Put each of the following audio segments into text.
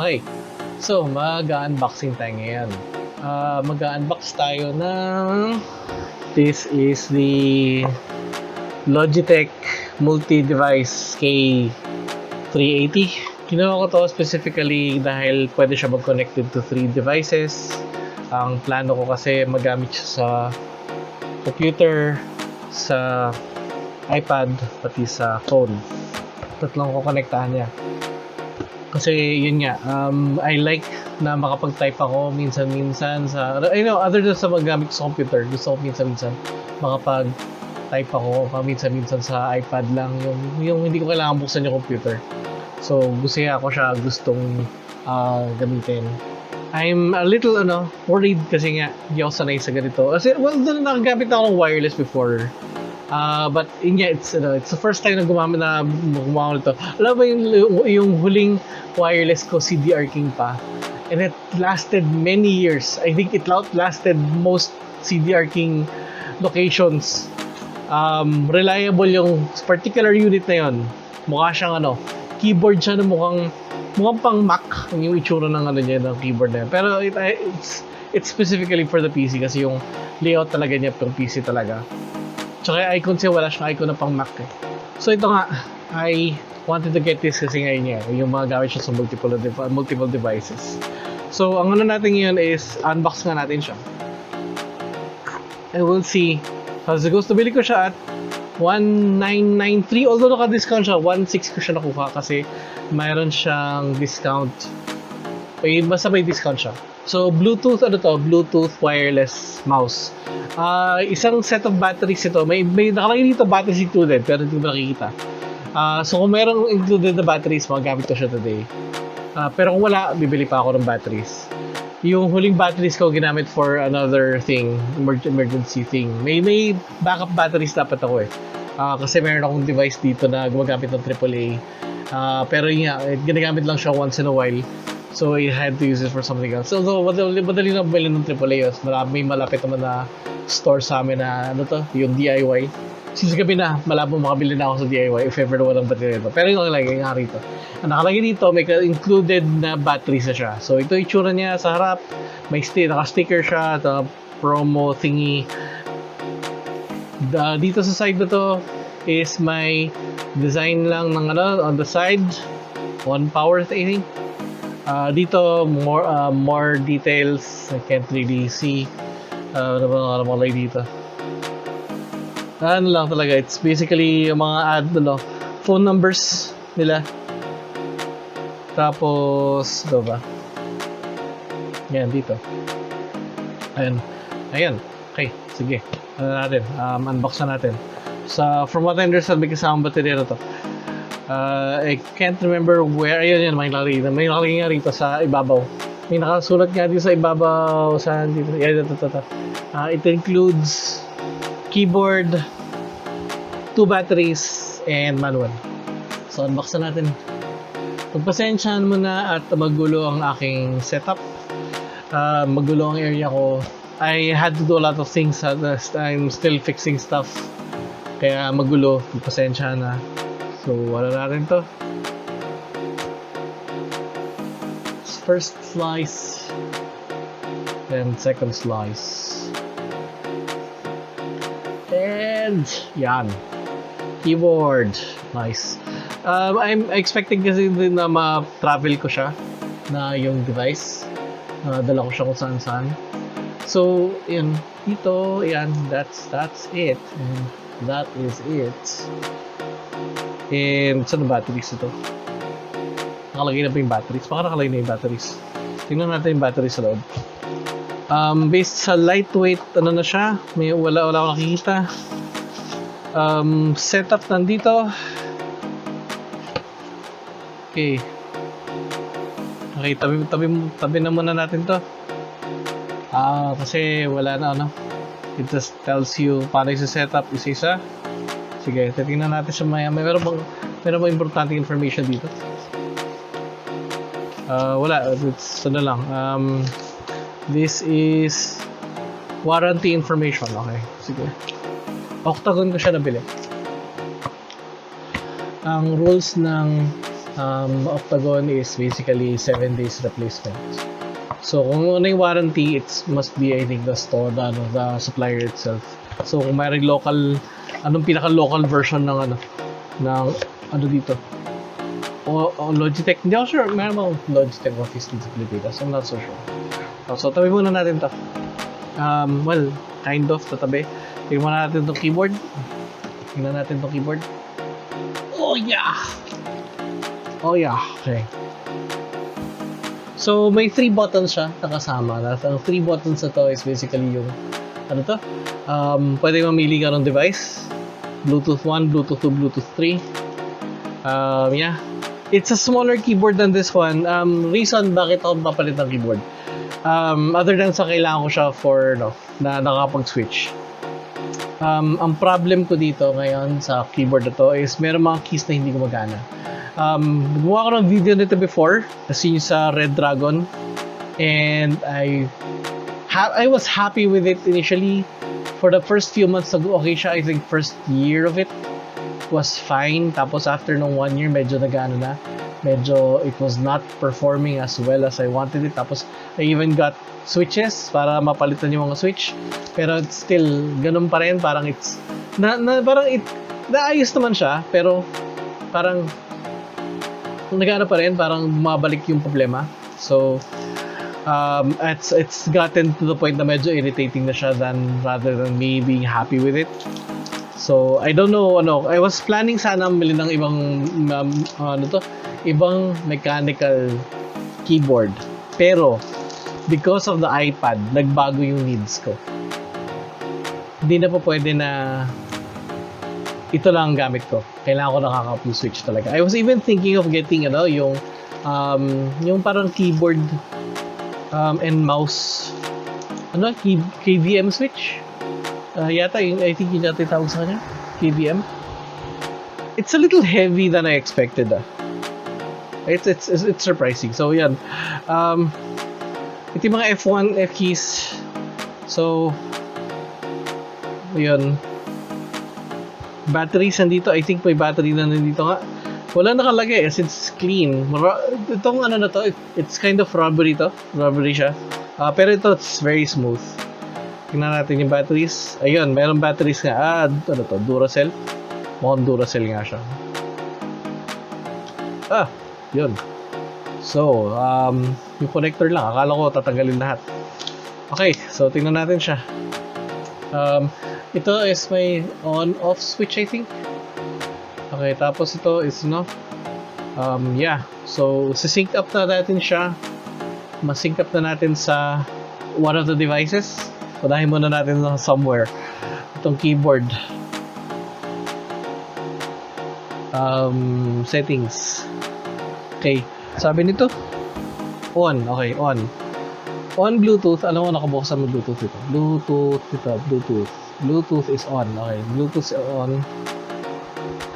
Okay, so mag-unboxing tayo ngayon. Mag-unbox tayo ng this is the Logitech Multi-Device K380. Kinuha ko to specifically dahil pwede siya mag-connected to 3 devices. Ang plano ko kasi magamit siya sa computer, sa iPad, pati sa phone. Tatlong ko konektahan niya. Kasi yun nga, I like na makapag-type ako minsan-minsan sa, other than sa magamit sa computer, gusto ko minsan-minsan makapag-type ako minsan-minsan sa iPad lang, yung hindi ko kailangan buksan yung computer. So, gustong gamitin. I'm a little worried kasi nga hindi ako sanay sa ganito. Kasi doon nakagamit ako ng wireless before. But it's the first time na gumamit ito. Alam mo yung huling wireless ko, CDR King pa. And it lasted many years. I think it outlasted most CDR King locations. Reliable yung particular unit na yon. Mukha siyang keyboard siya na mukhang pang Mac yung itsura ng ng keyboard na yun. Pero it's specifically for the PC kasi yung layout talaga niya pang PC talaga. Tsaka icon siya, wala siyang icon na pang Mac eh. So ito nga, I wanted to get this kasi ngayon niya, yung mga gamit siya sa multiple devices. So ang natin ngayon is unbox nga natin siya. And we'll see how's it goes. Nabili ko siya at 1993, although naka-discount siya, 16 ko siya nakuha kasi mayroon siyang discount. Basta may discount siya. So Bluetooth Bluetooth wireless mouse. Isang set of batteries ito. May nakalagay dito batteries included pero hindi mo nakikita. So kung mayroong included na batteries, magagamit ko siya today. Pero kung wala, bibili pa ako ng batteries. Yung huling batteries ko ginamit for another thing, emergency thing. May backup batteries dapat ako eh. Kasi meron akong device dito na gumagamit ng AAA. Pero yun nga, ginagamit lang siya once in a while. So I had to use it for something else. Although madali na bumili ng AAA. May malapit naman na store sa amin na yung DIY. Since gabi na, malabo makabili na ako sa DIY if ever walang battery ito. Pero yung nakalagay nga rito. Ang nakalagay dito, may included na batteries na siya. So ito yung itsura niya sa harap. May naka-sticker siya, promo thingy. Dito sa side na to is may design lang ng on the side. One power, I think. Dito, more details. I can't really see. Ano ba nakalagay dito? Ano lang talaga, it's basically yung mga phone numbers nila. Tapos, ito ba? Yan, dito. Ayan. Okay, sige. Unbox na natin. From what I understand, may kasamang baterya na to. I can't remember where. Ayun, may nakalagay nga rito sa ibabaw. May nakasulat nga dito sa ibabaw. Saan dito? Yan, ito. It includes keyboard, 2 batteries, and manual. So, unbox na natin. Pagpasensyahan mo na at magulo ang aking setup. Magulo ang area ko. I had to do a lot of things. I'm still fixing stuff. Kaya magulo. Pagpasensyahan na. So, wala natin to. First slice. Then second slice. And yan. Keyboard. Nice. I'm expecting kasi din na ma-travel ko siya na yung device. Dala ko siya kung saan-saan. So, yun. Dito, yan. That's it. And that is it. And saan na batteries ito? Nakalagay na ba yung batteries? Baka nakalagay na yung batteries. Tingnan natin yung batteries sa loob. Based sa lightweight, na siya? Wala akong nakikita. Setup nandito. Okay. Okay, tabi na muna natin to. Kasi wala na It just tells you paano yung setup isa-isa. Sige, titingnan natin siya maya. Meron bang importante information dito? Wala. It's lang. This is warranty information. Okay, sige. Octagon ko siya nabili. Ang rules ng Octagon is basically 7 days replacement. So kung ano yung warranty, it must be, I think, the store, the supplier itself. So kung mayroong local, anong pinaka-local version ng dito? O Logitech, hindi ako sure, mayroon bang Logitech office dito sa Pilipinas? I'm not so sure. So tabi muna natin to. Well, kind of tatabi. Tingnan muna natin tong keyboard. Tingnan natin tong keyboard. Oh yeah! Oh yeah, okay. So, may 3 buttons siya nakasama. Ang 3 buttons na to is basically yung, ano to? Pwede mamili ka ng device. Bluetooth 1, Bluetooth 2, Bluetooth 3. Yeah. It's a smaller keyboard than this one. Reason bakit ako papalit ng keyboard. Other than sa kailangan ko siya for, na nakapag-switch. Ang problem ko dito ngayon sa keyboard na to is meron mga keys na hindi gumagana. Gumawa ko ng video nito before, kasi yung sa Red Dragon, and I was happy with it initially. For the first few months, okay siya. I think first year of it was fine. Tapos after nung 1 year, medyo nagano na. Medyo it was not performing as well as I wanted it. Tapos I even got switches para mapalitan yung mga switch. Pero it's still ganun pa rin. Parang it's parang naayos naman siya, pero parang nagana pa rin, parang mabalik yung problema. So it's gotten to the point na medyo irritating na siya rather than me being happy with it. So I don't know, I was planning sana bili ng ibang mechanical keyboard, pero because of the iPad, nagbago yung needs ko. Hindi na po pwede na ito lang ang gamit ko. Kailangan ko nakaka-full switch talaga. I was even thinking of getting yung parang keyboard and mouse KVM switch. Yata I think yun yata tawag sa kanya, KVM. It's a little heavy than I expected. It's surprising. So yan. Ito yung mga F1 F keys. So yun. Batteries nandito. I think may battery na nandito nga. Wala nakalagay as it's clean. Itong na to, it's kind of rubbery to. Rubbery siya. Pero ito, it's very smooth. Tingnan natin yung batteries. Ayun, mayroong batteries nga. Ano to? Duracell. Mukhang Duracell nga siya. Yun. So, yung connector lang. Akala ko tatanggalin lahat. Okay, so tingnan natin siya. Ito is may on-off switch, I think. Okay, tapos ito is yeah. So, sync up na natin siya. Mas-sync up na natin sa one of the devices. Unahin muna natin somewhere. Itong keyboard. Settings. Okay. Sabi nito, on. Okay, on. On Bluetooth. Alam mo, nakabuksan mo Bluetooth ito. Bluetooth. Bluetooth is on. Okay, Bluetooth is on.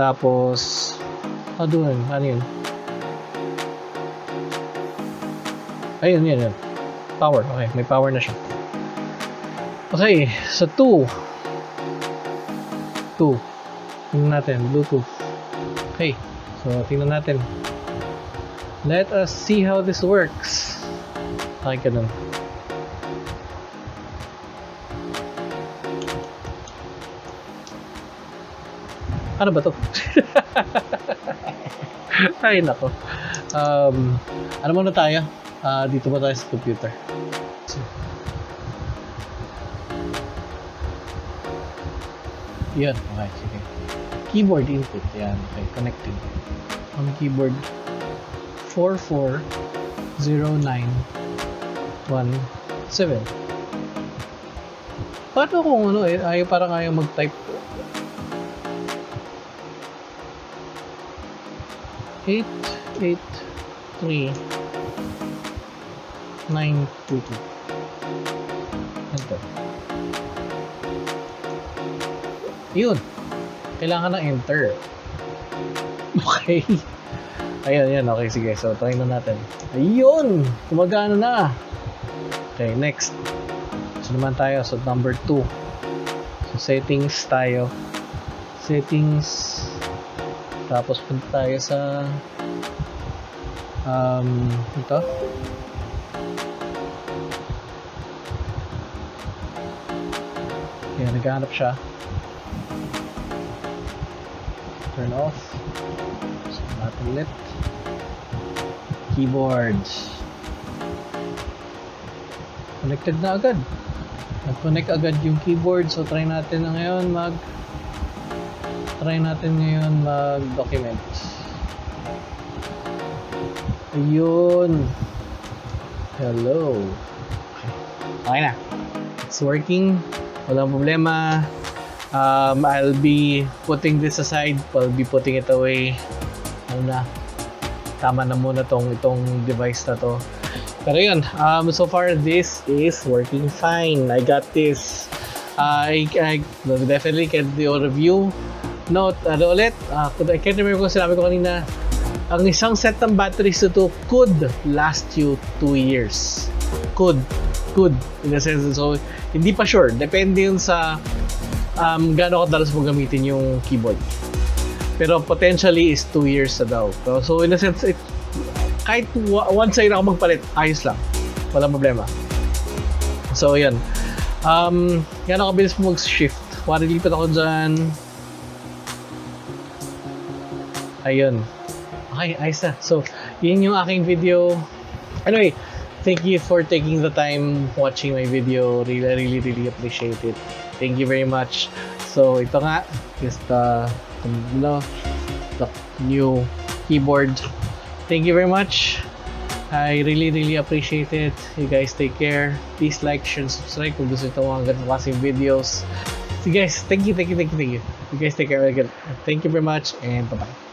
Tapos, doon. Ano yun? Ayun, yan. Power. Okay, may power na siya. Okay, so 2. Tingnan natin, Bluetooth. Okay, so tingnan natin. Let us see how this works. Okay, ganun. Ano ba to? Ay, nako. Ano muna tayo? Dito ba tayo sa computer? Yan, okay, sige. Keyboard input, yan, okay, connected. Ang keyboard 440917. Paano kung parang ayaw mag-type? 883922. Ito. Yun. Kailangan ng enter. Okay. Ayan. Okay, sige. So, try na natin. Ayun! Gumagana na. Okay, next. So, naman tayo. So, number 2. So, settings tayo. Settings. Tapos, punta tayo sa Ito. Kaya naghahanap siya. Turn off. So, natin ulit. Keyboards. Connected na agad. Nag-connect agad yung keyboard. So, try natin na ngayon mag-document. Ayun. Hello. Okay na. It's working. Walang problema. I'll be putting this aside. I'll be putting it away. Ano na. Tama na muna itong device na to. Pero yun, so far this is working fine. I got this. I definitely can do a review. Note, ulit, I can't remember kung sinabi ko kanina, ang isang set ng batteries nito could last you 2 years. Could. In a sense, so hindi pa sure. Depende yun sa gaano kadalas mo gamitin yung keyboard. Pero potentially is 2 years na daw. So in a sense, kahit one side ako magpalit, ayos lang. Walang problema. So yan. Gaano kabilis mo mag-shift. Wari lipat ako dyan. Ayun. Okay, ayos na. So, yun yung aking video. Anyway, thank you for taking the time watching my video. Really appreciate it. Thank you very much. So, ito nga is the new keyboard. Thank you very much. I really appreciate it. You guys take care. Please like, share, and subscribe kung gusto ito mga ganito klaseng videos. So guys, thank you. You guys take care again. Thank you very much and bye-bye.